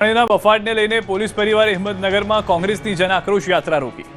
બફાડને લઈને પોલીસ પરિવારે હિંમતનગરમાં કોંગ્રેસની જન આક્રોશ યાત્રા રોકી।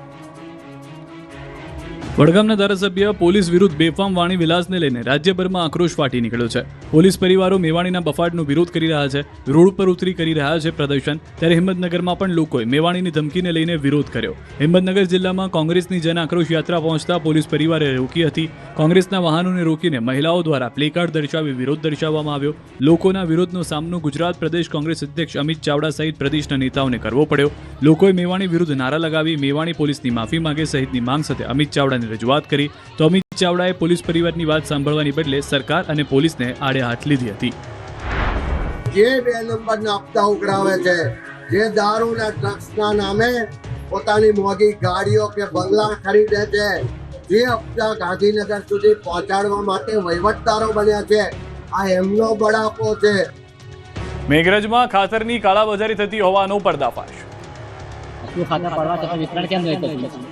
વડગામના ધારાસભ્ય પોલીસ વિરુદ્ધ બેફામ વાણી વિલાસને લઈને રાજ્યભરમાં આક્રોશ ફાટી નીકળ્યો છે। પોલીસ પરિવારો મેવાણીના બફાડનો વિરોધ કરી રહ્યા છે, રોડ પર ઉતરી કરી રહ્યા છે પ્રદર્શન। ત્યારે હિંમતનગરમાં પણ લોકોએ મેવાણીની ધમકીને લઈને વિરોધ કર્યો। હિંમતનગર જિલ્લામાં કોંગ્રેસની જન આક્રોશ યાત્રા પહોંચતા પોલીસ પરિવારે રોકી હતી। કોંગ્રેસના વાહનોને રોકીને મહિલાઓ દ્વારા પ્લેકાર્ડ દર્શાવી વિરોધ દર્શાવવામાં આવ્યો। લોકોના વિરોધનો સામનો ગુજરાત પ્રદેશ કોંગ્રેસ અધ્યક્ષ અમિત ચાવડા સહિત પ્રદેશના નેતાઓને કરવો પડ્યો। લોકોએ મેવાણી વિરુદ્ધ નારા લગાવી મેવાણી પોલીસની માફી માંગે સહિતની માંગ સાથે અમિત ચાવડા રજૂઆત કરી તો અમિત ચાવડાએ પોલીસ પરિવારની વાત સાંભળવાની બદલે સરકાર અને પોલીસને આડે હાથ લીધી હતી। જે 2 નંબરના હપ્તા ઉઘરાવે છે, જે દારૂના ડ્રગ્સના નામે પોતાની મોંઘી ગાડીઓ કે બંગલા ખરીદે છે, જે હપ્તા ગાંધીનગર સુધી પહોંચાડવા માટે વહીવટદારો બન્યા છે, આ એમનો બળાપો છે। મેઘરજમાં ખાતરની કાળાબજારી થતી હોવાનો પર્દાફાશ। ખાતર પડવા છતાં વિતરણ કેમ નહીં થતું?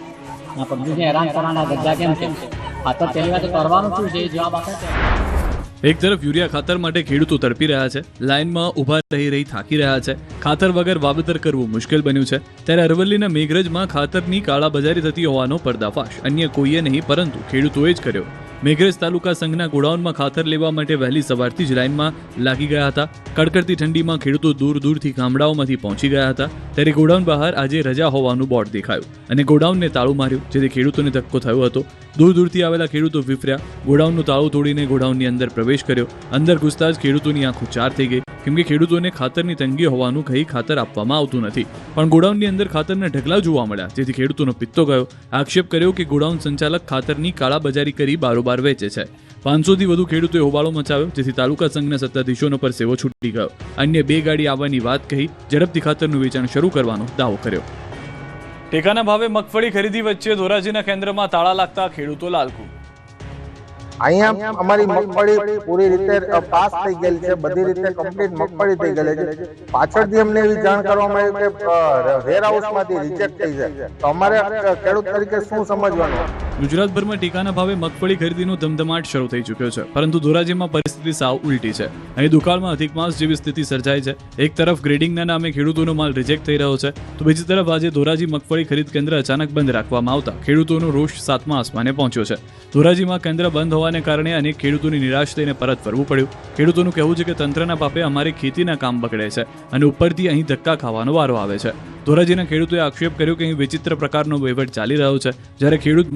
પબ્લિકને હેરાન કરવાના ધંધા કેમ છે? ખાતર પહેલી વાત કરવાનું શું છે, જવાબ આપે છે। એક તરફ યુરિયા ખાતર માટે ખેડૂતો તડપી રહ્યા છે, લાઇનમાં ઊભા રહી થાકી રહ્યા છે। ખાતર વગર વાવેતર કરવું મુશ્કેલ બન્યું છે। ત્યારે અરવલ્લીના મેઘરજમાં ખાતરની કાળાબજારી થતી હોવાનો પર્દાફાશ અન્ય કોઈએ નહીં પરંતુ ખેડૂતોએ જ કર્યો। મેઘરજ તાલુકા સંઘના ગોડાઉનમાં ખાતર લેવા માટે વહેલી સવારથી જ લાઇનમાં લાગી ગયા હતા। કડકડતી ઠંડીમાં ખેડૂતો દૂર દૂરથી ગામડાઓમાંથી પહોંચી ગયા હતા। ત્યારે ગોડાઉન બહાર આજે રજા હોવાનું બોર્ડ દેખાયું અને ગોડાઉનને તાળું માર્યું, જેથી ખેડૂતોને ધક્કો થયો હતો। દૂર દૂરથી આવેલા ખેડૂતો વિફર્યા, ગોડાઉનનું તાળું તોડીને ગોડાઉનની અંદર પ્રવેશ કર્યો। અંદર ઘૂસતા જ ખેડૂતોની આંખો ચાર થઈ ગઈ, કેમ કે ખેડૂતોને ખાતરની તંગી હોવાનું કહી ખાતર આપવામાં આવતું નથી, પણ ગોડાઉનની અંદર ખાતરના ઢગલા જોવા મળ્યા, જેથી ખેડૂતોનો પિત્તો ગયો। આક્ષેપ કર્યો કે ગોડાઉન સંચાલક ખાતરની કાળાબજારી કરી બારોબાર વેચે છે। 500થી વધુ ખેડૂતોએ હોબાળો મચાવ્યો, જેથી તાલુકા સંઘના સત્તાધીશોનો પરસેવો છૂટી ગયો। અન્ય 2 ગાડી આવવાની વાત કહી ઝડપથી ખાતરનું વેચાણ શરૂ કરવાનો દાવો કર્યો। ટેકાના ભાવે મગફળી ખરીદી વચ્ચે ધોરાજીના કેન્દ્રમાં તાળા લાગતા ખેડૂતો લાલકુ। અહીંયા અમારી મગફળી પૂરી રીતે પાસ થઈ ગયેલ છે, બધી રીતે કમ્પ્લીટ મગફળી થઈ ગયેલી છે। પાછળથી અમને એવી જાણ કરવામાં આવી કે વેરહાઉસમાંથી રિજેક્ટ થઈ જાય, તો અમારે ખેડૂત તરીકે શું સમજવાનું? ગુજરાતભરમાં ટેકાના ભાવે મગફળી ખરીદીનો ધમધમાટ શરૂ થઈ ચૂક્યો છે, પરંતુ ધોરાજીમાં પરિસ્થિતિ સાવ ઉલટી છે। અહીં દુકાળમાં અધિક માસ જેવી સ્થિતિ સર્જાઈ છે। એક તરફ ગ્રેડિંગના નામે ખેડૂતોનો માલ રિજેક્ટ થઈ રહ્યો છે, તો બીજી તરફ આજે ધોરાજી મગફળી ખરીદ કેન્દ્ર અચાનક બંધ રાખવામાં આવતા ખેડૂતોનો રોષ 7મા આસમાને પહોંચ્યો છે। ધોરાજીમાં કેન્દ્ર બંધ હોવાને કારણે અનેક ખેડૂતોની નિરાશ થઈને પરત ફરવું પડ્યું। ખેડૂતોનું કહેવું છે કે તંત્રના પાપે અમારી ખેતીના કામ બગડે છે અને ઉપરથી અહીં ધક્કા ખાવાનો વારો આવે છે। ધોરાજીના ખેડૂતોએ આક્ષેપ કર્યો કે અહીં વિચિત્ર પ્રકારનો વહીવટ ચાલી રહ્યો છે, જ્યારે ખેડૂત